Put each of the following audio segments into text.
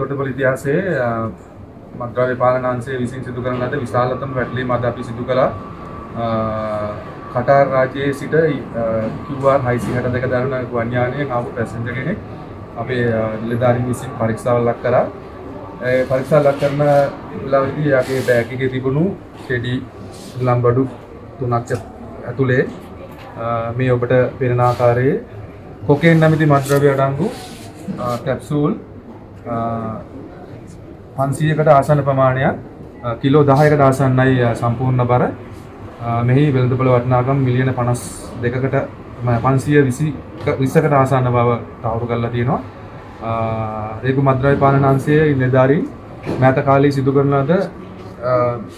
තොටුපොළ ඉතිහාසයේ මත්ද්‍රව්‍ය පාලන අංශය විසින් සිදු කරන ලද විශාලතම වැටලීම අද අපි සිදු කළා. කටාර් රාජ්‍යයේ සිට QR 662 දරන ගුවන් යානයෙන් ආපු පැසෙන්ජර් කෙනෙක් අපේ නිලධාරීන් විසින් පරීක්ෂාවක් ලක් කරා. ඒ පරීක්ෂාව ලක් කරන වෙලාවේදී යාගේ බෑග් එකේ තිබුණු ටෙඩි ලම්බඩු 3ක් ඇතුලේ මේ ඔබට පෙනෙන ආකාරයේ කොකේන් නැමැති මත්ද්‍රව්‍ය අඩංගු කැප්සූල් 500කට ආසන්න ප්‍රමාණයක් කිලෝ 10කට ආසන්නයි සම්පූර්ණ බර. මෙහි වෙළඳපොළ වටිනාකම මිලියන 52කට 520කට ආසන්න බව තහවුරු කරලා තියෙනවා. රේගු මත්ද්‍රව්‍ය පාලන අංශයේ නිලධාරීන් මෑත කාලයේ සිදු කරන ලද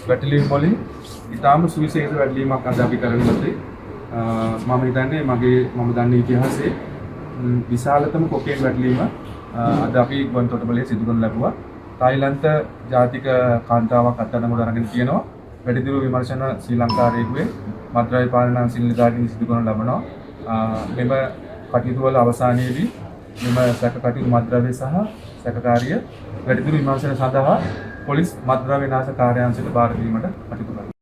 වැටලීම් වලින් ඉතාම සුවිශේෂ වැටලීමක් අද අපි කරගෙන ඉන්නේ. මම හිතන්නේ මම දන්න ඉතිහාසයේ විශාලතම කොකේන් වැටලීම අද අපි ගුවන් තොටුපළේ සිදු කරන ලැබුවා. තායිලන්ත ජාතික කාන්තාවක් අත්අඩංගුවට අරගෙන තියෙනවා. වැඩිදුර විමර්ශන ශ්‍රී ලංකා රේගුවේ මත්ද්‍රව්‍ය පාලන අංශ නිලධාරීන් සිදු කරන ලබනවා. මෙම කටයුතු වල අවසානයේදී මෙම සැකකටයුතු මත්ද්‍රව්‍ය සහ සැකකාරිය වැඩිදුර විමර්ශන සඳහා පොලිස් මත්ද්‍රව්‍ය නාශක කාර්යාංශයට බාර දීමට කටයුතු කරනවා.